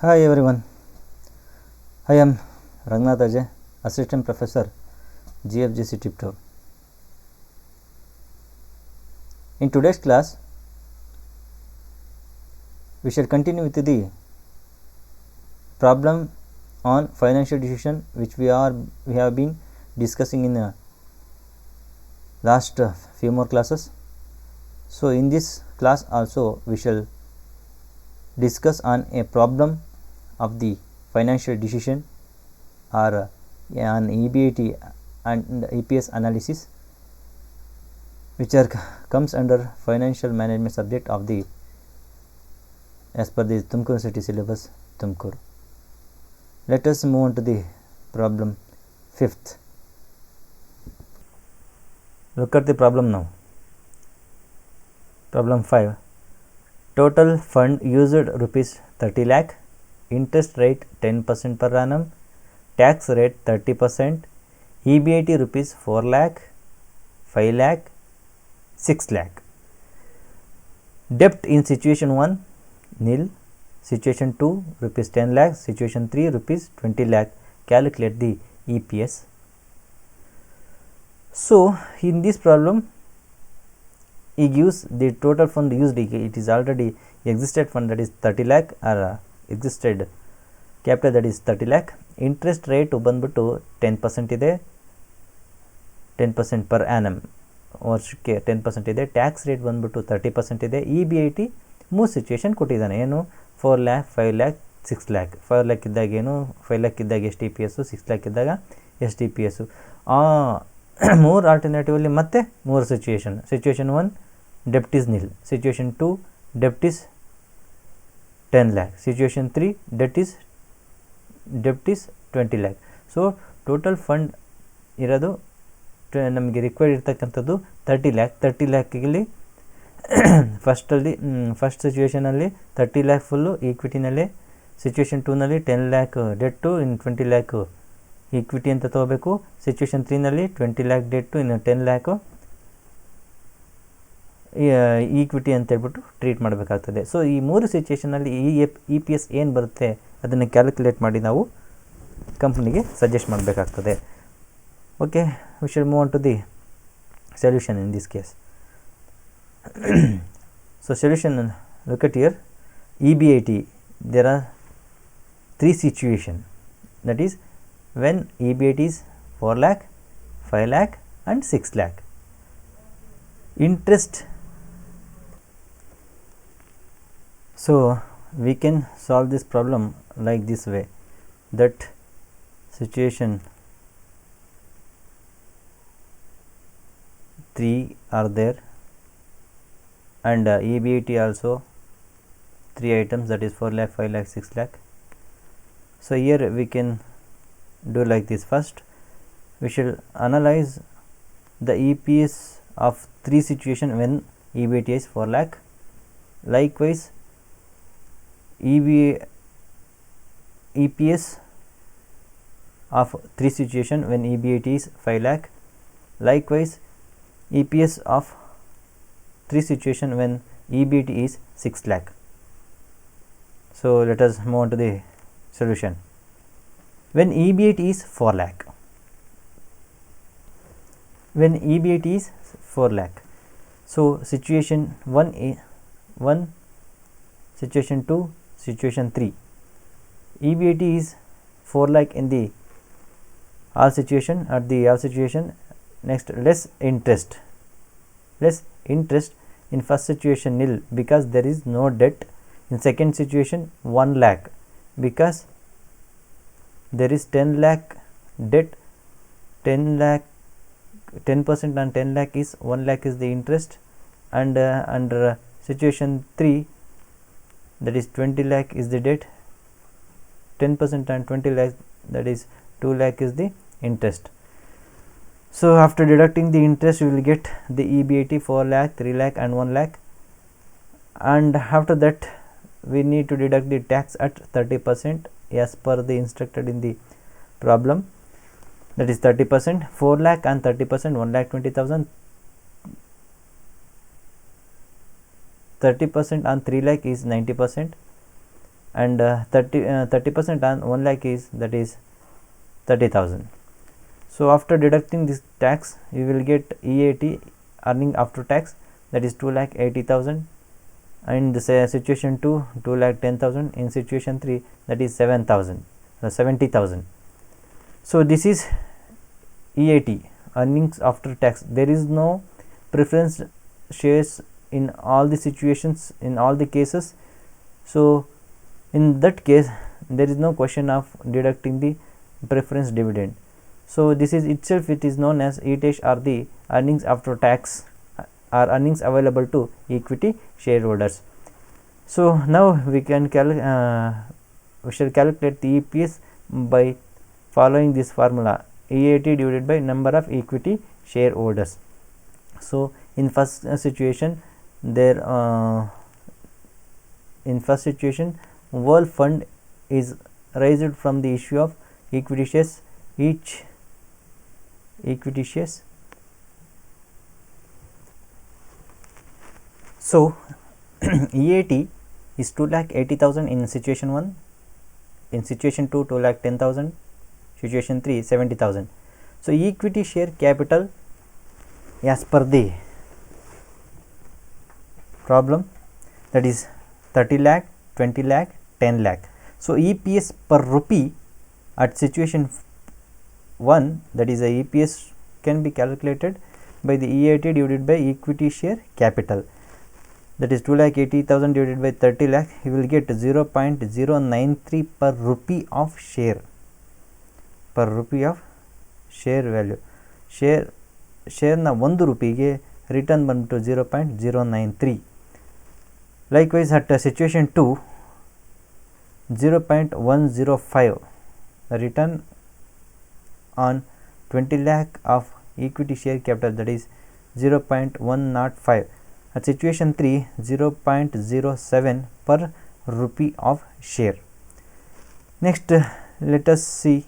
Hi everyone, I am Rangnath Ajay, Assistant Professor, GFGC Tiptoe. In today's class, we shall continue with the problem on financial decision which we have been discussing in last few more classes. So in this class also we shall discuss on a problem of the financial decision or an EBIT and EPS analysis, which comes under financial management subject of the as per the Tumkur University syllabus Tumkur. Let us move on to the problem 5th. Look at the problem now. Problem 5. Total fund used rupees 30 lakh, interest rate 10% per annum, tax rate 30%, EBIT rupees 4 lakh, 5 lakh, 6 lakh. Debt in situation 1 nil, situation 2 rupees 10 lakh, situation 3 rupees 20 lakh. Calculate the EPS. So in this problem he gives the total fund used, it is already existed fund, that is 30 lakh or existed capital, that is 30 lakh. Interest rate ಬಂದ್ಬಿಟ್ಟು 10% ಇದೆ, 10% per annum ವರ್ಷಕ್ಕೆ 10% ಇದೆ. Tax rate ಬಂದ್ಬಿಟ್ಟು 30% ಇದೆ. EBIT ಮೂರು situation ಕೊಟ್ಟಿದ್ದಾನೆ, ಏನು 4 lakh, 5 lakh, 6 lakh. 5 lakh ಇದ್ದಾಗ ಏನು, 5 lakh ಇದ್ದಾಗ ಎಷ್ಟು EPS, 6 lakh ಇದ್ದಾಗ ಎಷ್ಟು EPS. ಮೂರು ಆಲ್ಟರ್ನೇಟಿವ್ ಅಲ್ಲಿ ಮತ್ತೆ ಮೂರು ಸಿಚುವೇಶನ್. ಸಿಚುವೇಶನ್ 1 ಡೆಪ್ಟ್ ಇಸ್ ನಿಲ್, ಸಿಚುವೇಶನ್ 2 ಡೆಪ್ಟ್ ಇಸ್ 10 lakh, ಸಿಚುವೇಶನ್ 3 ಡೆಪ್ಟ್ is 20 lakh. So total fund ಇರೋದು ನಮಗೆ ರಿಕ್ವೈರ್ಡ್ ಇರ್ತಕ್ಕಂಥದ್ದು 30 lakh. 30 lakhಲ್ಲಿ ಫಸ್ಟ್ ಸಿಚುವೇಷನಲ್ಲಿ 30 lakh ಫುಲ್ಲು ಈಕ್ವಿಟಿನಲ್ಲೇ, ಸಿಚುವೇಶನ್ 2ನಲ್ಲಿ 10 lakh ಡೆಟ್ಟು, ಇನ್ನು 20 lakh ಈಕ್ವಿಟಿ ಅಂತ ತೊಗೋಬೇಕು. ಸಿಚುವೇಶನ್ 3ನಲ್ಲಿ 20 lakh ಡೆಟ್ಟು, ಇನ್ನು 10 lakh ಈಕ್ವಿಟಿ ಅಂತ ಹೇಳ್ಬಿಟ್ಟು ಟ್ರೀಟ್ ಮಾಡಬೇಕಾಗ್ತದೆ. ಸೊ ಈ ಮೂರು ಸಿಚುವೇಷನಲ್ಲಿ EPS ಏನು ಬರುತ್ತೆ ಅದನ್ನು ಕ್ಯಾಲ್ಕುಲೇಟ್ ಮಾಡಿ ನಾವು ಕಂಪ್ನಿಗೆ ಸಜೆಸ್ಟ್ ಮಾಡಬೇಕಾಗ್ತದೆ. Okay, we should move on to the solution in this case. So solution, look at here, EBIT, there are 3 situations, that is when EBIT is 4 lakh, 5 lakh and 6 lakh. Interest, so we can solve this problem like this way, that situation 3 are there and EBIT also 3 items, that is 4 lakh, 5 lakh, 6 lakh. So here we can do like this. First we should analyze the EPS of 3 situation when EBIT is 4 lakh. Likewise EPS of 3 situation when EBIT is 5 lakh. Likewise EPS of 3 situation when EBIT is 6 lakh. So let us move on to the solution. When EBIT is 4 lakh, when EBIT is 4 lakh, so situation 1, situation 2, situation 3, EBIT is 4 lakh in the all situation, at the all situation. Next, less interest in first situation nil because there is no debt. In second situation 1 lakh because there is 10 lakh debt. 10 lakh, 10% on 10 lakh is 1 lakh is the interest. And under situation 3, that is 20 lakh is the debt. 10% on 20 lakh, that is 2 lakh is the interest. So after deducting the interest you will get the EBIT 4 lakh, 3 lakh and 1 lakh, and after that we need to deduct the tax at 30% as per the instructed in the problem, that is 30%. 4 lakh and 30%, 1,20,000. 30% on 3 lakh is 90%. and 30% on 1 lakh is, that is 30,000. So after deducting this tax, you will get EAT, earning after tax, that is 2,80,000. In the situation 2, 2,10,000. In situation 3, that is 70,000. So this is EAT, earnings after tax. There is no preference shares in all the situations, in all the cases. So in that case, there is no question of deducting the preference dividend. So this is itself, it is known as EAT, or the earnings after tax, or earnings available to equity shareholders. So now we can we shall calculate the EPS by following this formula: EAT divided by number of equity shareholders. So in first situation, there in first situation, World Fund is raised from the issue of equity shares. Each equity shares. So EAT is 2,80,000 in situation 1, in situation 2, 2,10,000, situation 3, 70,000. So equity share capital, as per the problem, that is 30 lakh, 20 lakh, 10 lakh. So EPS per rupee at situation 1, that is the EPS can be calculated by the EAT divided by equity share capital, that is 2,80,000 divided by 30 lakh, you will get 0.093 per rupee of share, per rupee of share value. Share na 1 rupeege return bantu 0.093. Likewise at situation 2, 0.105 return on 20 lakh of equity share capital, that is 0.105. At situation 3, 0.07 per rupee of share. Next, let us see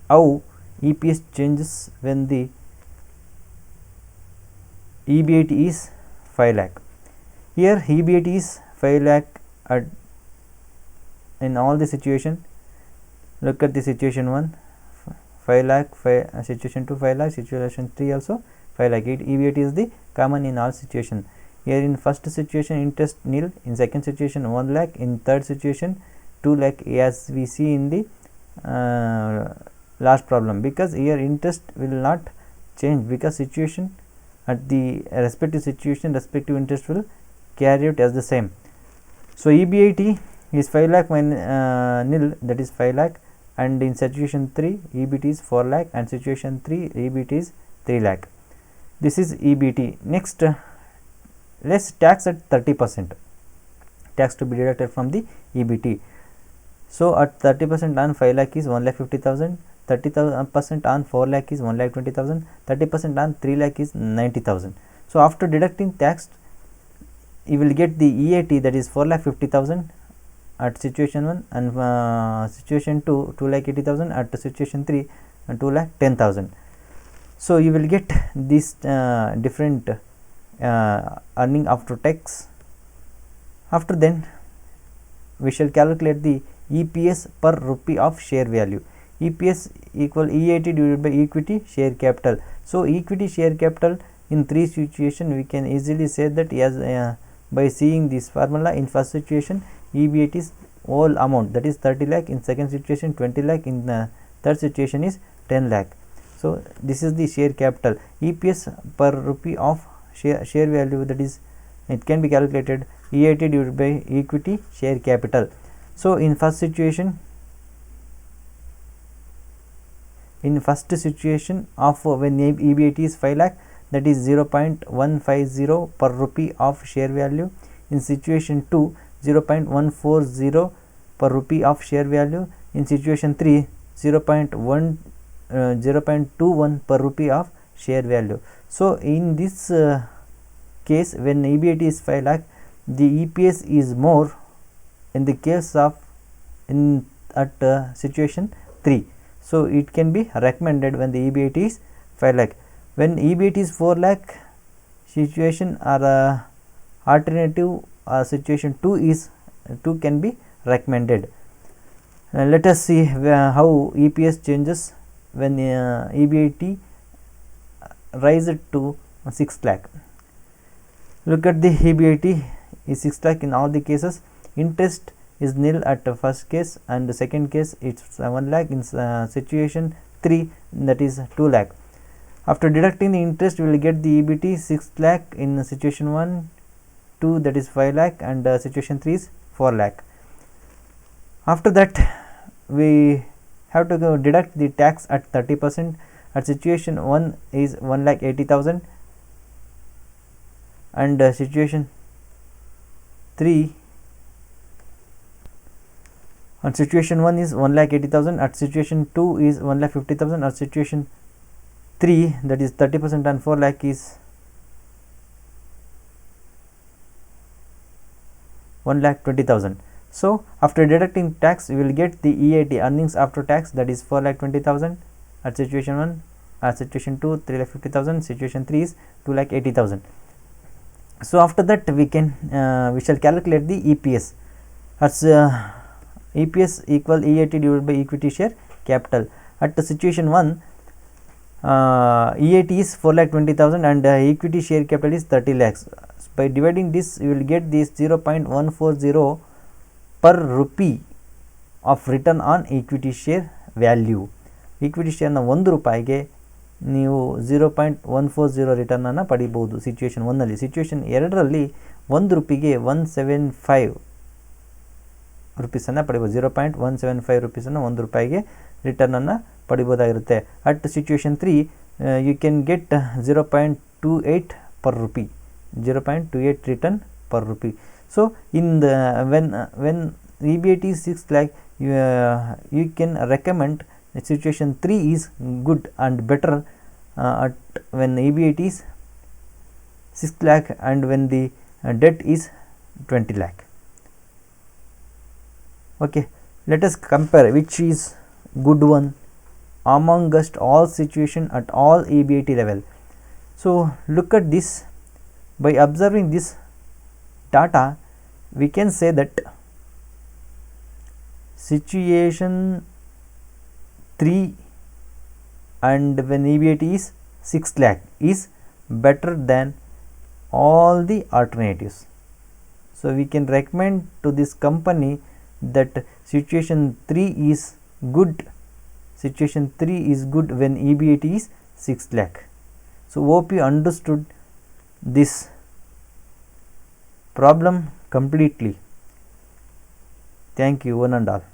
how EPS changes when the EBIT is 5 lakh. Here EBIT is 5 lakh at in all the situation. Look at the situation 1, 5 lakh, situation 2 5 lakh, situation 3 also 5 lakh. EBIT is the common in all situation. Here in first situation interest nil, in second situation 1 lakh, in third situation 2 lakh, as we see in the last problem, because here interest will not change, because situation at the respective situation, respective interest will carry out as the same. So EBIT is 5 lakh nil, that is 5 lakh, and in situation 3 EBIT is 4 lakh, and situation 3 EBIT is 3 lakh. This is EBIT. Next, less tax at 30%, tax to be deducted from the EBIT. So at 30% on 5 lakh is 1,50,000, 30% on 4 lakh is 1,20,000, 30% on 3 lakh is 90,000. So after deducting tax, you will get the EAT, that is 4,50,000 at situation 1, and situation 2, 2,80,000, at situation 3, 2,10,000. So you will get this different earning after tax. After then, we shall calculate the EPS per rupee of share value. EPS equal EAT divided by equity share capital. So equity share capital in 3 situations, we can easily say that as by seeing this formula. In first situation, EBIT is whole amount, that is 30 lakh, in second situation 20 lakh, in third situation is 10 lakh. So this is the share capital. EPS per rupee of share value, that is it can be calculated EAT divided by equity share capital. So in first situation of when EBIT is 5 lakh, that is 0.150 per rupee of share value. In situation 2, 0.140 per rupee of share value. In situation 3, 0.21 per rupee of share value. So in this case, when EBIT is 5 lakh, the EPS is more in the case of at situation 3. So it can be recommended when the EBIT is 5 lakh. When EBIT is 4 lakh, situation or alternative situation 2 can be recommended. Let us see how EPS changes when EBIT rise to 6 lakh. Look at the EBIT is 6 lakh in all the cases. Interest is nil at the first case, and the second case it's 1 lakh. In situation 3, that is 2 lakh. After deducting the interest, we will get the EBT 6 lakh in situation 1, 2 that is 5 lakh, and situation 3 is 4 lakh. After that, we have to go deduct the tax at 30%. At situation 1 is 1,80,000, and situation 3 on situation 1 is 1,80,000, at situation 2 is 1,50,000, at situation 3 that is 30% and 4 lakh is 1,20,000. So after deducting tax, we will get the EAT, earnings after tax, that is 4,20,000 at situation 1, at situation 2 3,50,000, situation 3 is 2,80,000. So after that we can we shall calculate the EPS as EPS equal EAT divided by equity share capital. At the situation 1, EAT is 4,20,000 and equity share capital is 30 lakhs. By dividing this, you will get this 0.140 per rupee of return on equity share value. Equity ಶೇರ್ನ 1 ರೂಪಾಯಿಗೆ ನೀವು 0.140 ರಿಟರ್ನನ್ನು ಪಡಿಬೋದು situation 1ನಲ್ಲಿ. Situation 2ರಲ್ಲಿ 1 ರೂಪಿಗೆ 175 ರುಪೀಸನ್ನು ಪಡಿಬೋದು. 0.175 ರುಪೀಸನ್ನು 1 ರೂಪಾಯಿಗೆ ರಿಟರ್ನನ್ನು ಪಡಿಬೋದಾಗಿರುತ್ತೆ. At situation 3 you can get 0.28 per rupee, 0.28 return per rupee. So in the when EBIT is 6 lakh, you can recommend situation 3 is good and better at when EBIT is 6 lakh and when the debt is 20 lakh. Okay, let us compare which is good one amongst all situation at all EBIT level. So look at this. By observing this data, we can say that situation 3 and when EBIT is 6 lakh is better than all the alternatives. So we can recommend to this company that situation 3 is good. Situation 3 is good when EBIT is 6 lakh. So hope you understood this problem completely. Thank you one and all.